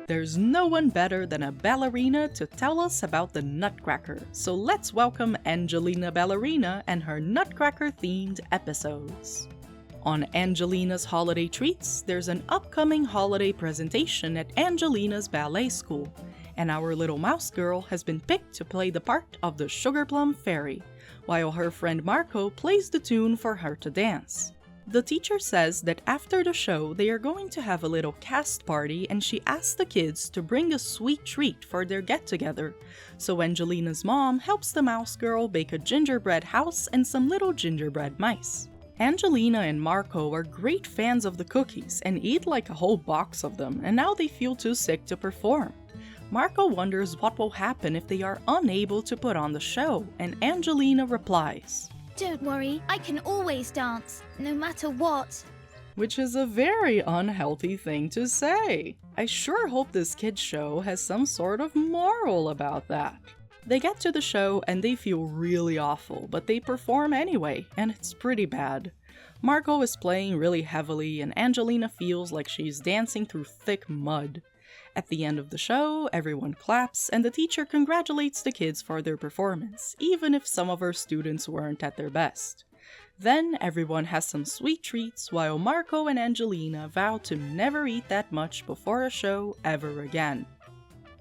There's no one better than a ballerina to tell us about the Nutcracker, so let's welcome Angelina Ballerina and her Nutcracker-themed episodes. On Angelina's Holiday Treats, there's an upcoming holiday presentation at Angelina's ballet school, and our little mouse girl has been picked to play the part of the Sugar Plum Fairy, while her friend Marco plays the tune for her to dance. The teacher says that after the show they are going to have a little cast party, and she asks the kids to bring a sweet treat for their get-together, so Angelina's mom helps the mouse girl bake a gingerbread house and some little gingerbread mice. Angelina and Marco are great fans of the cookies and eat like a whole box of them, and now they feel too sick to perform. Marco wonders what will happen if they are unable to put on the show, and Angelina replies, "Don't worry, I can always dance, no matter what." Which is a very unhealthy thing to say. I sure hope this kids show has some sort of moral about that. They get to the show and they feel really awful, but they perform anyway, and it's pretty bad. Marco is playing really heavily and Angelina feels like she's dancing through thick mud. At the end of the show, everyone claps and the teacher congratulates the kids for their performance, even if some of her students weren't at their best. Then everyone has some sweet treats while Marco and Angelina vow to never eat that much before a show ever again.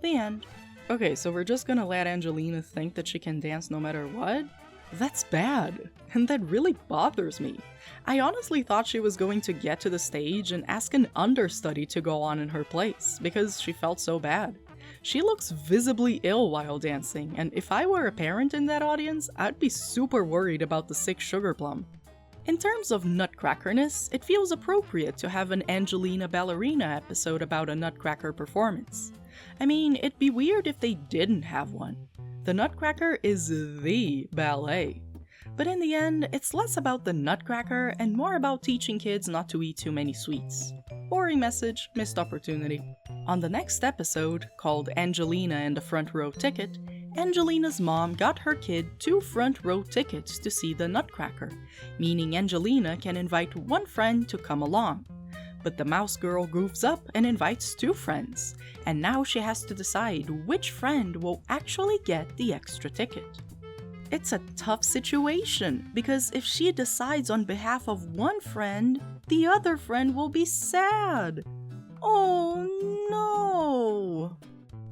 The end. Okay, so we're just gonna let Angelina think that she can dance no matter what? That's bad, and that really bothers me. I honestly thought she was going to get to the stage and ask an understudy to go on in her place, because she felt so bad. She looks visibly ill while dancing, and if I were a parent in that audience, I'd be super worried about the sick Sugar Plum. In terms of nutcrackerness, it feels appropriate to have an Angelina Ballerina episode about a Nutcracker performance. I mean, it'd be weird if they didn't have one. The Nutcracker is the ballet. But in the end, it's less about the Nutcracker and more about teaching kids not to eat too many sweets. Boring message, missed opportunity. On the next episode, called Angelina and the Front Row Ticket, Angelina's mom got her kid 2 front row tickets to see the Nutcracker, meaning Angelina can invite one friend to come along. But the mouse girl goofs up and invites 2 friends, and now she has to decide which friend will actually get the extra ticket. It's a tough situation, because if she decides on behalf of one friend, the other friend will be sad. Oh no!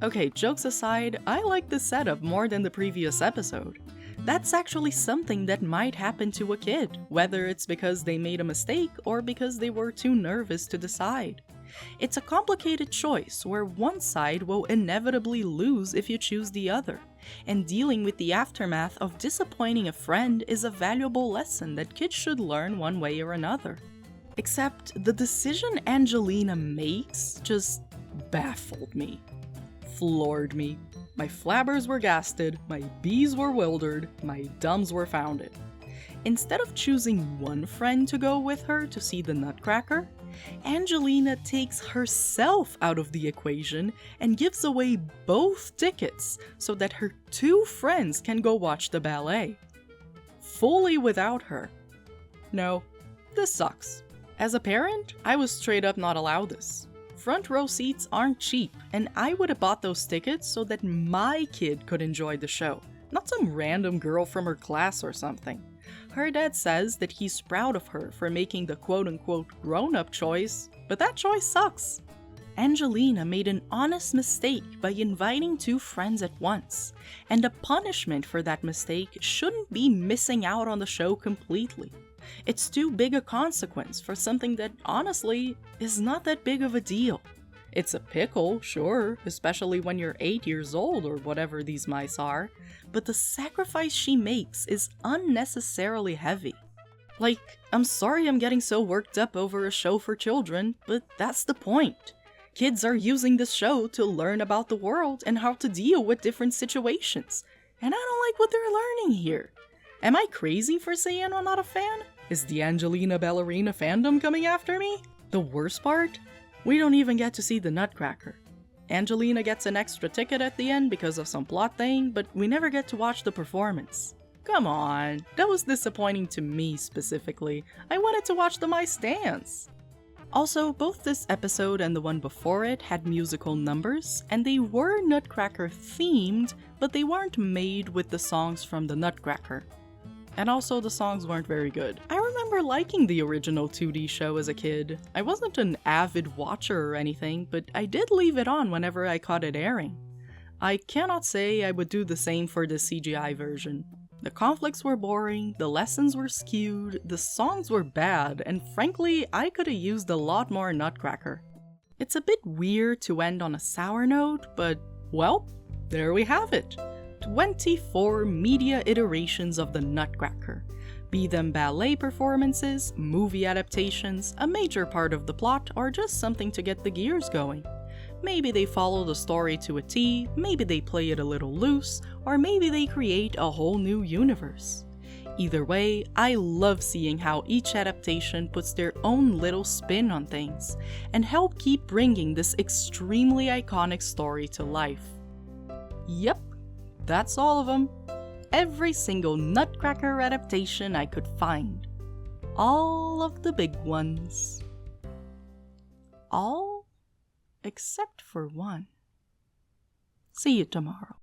Okay, jokes aside, I like the setup more than the previous episode. That's actually something that might happen to a kid, whether it's because they made a mistake or because they were too nervous to decide. It's a complicated choice where one side will inevitably lose if you choose the other, and dealing with the aftermath of disappointing a friend is a valuable lesson that kids should learn one way or another. Except the decision Angelina makes just baffled me. Floored me. My flabbers were gasted, my bees were wildered, my dumbs were founded. Instead of choosing one friend to go with her to see the Nutcracker, Angelina takes herself out of the equation and gives away both tickets so that her 2 friends can go watch the ballet. Fully without her. No, this sucks. As a parent, I was straight up not allowed this. Front row seats aren't cheap, and I would have bought those tickets so that my kid could enjoy the show, not some random girl from her class or something. Her dad says that he's proud of her for making the quote-unquote grown-up choice, but that choice sucks. Angelina made an honest mistake by inviting 2 friends at once, and the punishment for that mistake shouldn't be missing out on the show completely. It's too big a consequence for something that, honestly, is not that big of a deal. It's a pickle, sure, especially when you're 8 years old or whatever these mice are, but the sacrifice she makes is unnecessarily heavy. Like, I'm sorry I'm getting so worked up over a show for children, but that's the point. Kids are using this show to learn about the world and how to deal with different situations, and I don't like what they're learning here. Am I crazy for saying I'm not a fan? Is the Angelina Ballerina fandom coming after me? The worst part? We don't even get to see the Nutcracker. Angelina gets an extra ticket at the end because of some plot thing, but we never get to watch the performance. Come on, that was disappointing to me specifically. I wanted to watch the mice dance. Also, both this episode and the one before it had musical numbers, and they were Nutcracker themed, but they weren't made with the songs from the Nutcracker. And also, the songs weren't very good. I remember liking the original 2D show as a kid. I wasn't an avid watcher or anything, but I did leave it on whenever I caught it airing. I cannot say I would do the same for the CGI version. The conflicts were boring, the lessons were skewed, the songs were bad, and frankly, I could have used a lot more Nutcracker. It's a bit weird to end on a sour note, but well, there we have it. 24 media iterations of the Nutcracker. Be them ballet performances, movie adaptations, a major part of the plot, or just something to get the gears going. Maybe they follow the story to a T, maybe they play it a little loose, or maybe they create a whole new universe. Either way, I love seeing how each adaptation puts their own little spin on things, and help keep bringing this extremely iconic story to life. Yep, that's all of them. Every single Nutcracker adaptation I could find. All of the big ones. All except for one. See you tomorrow.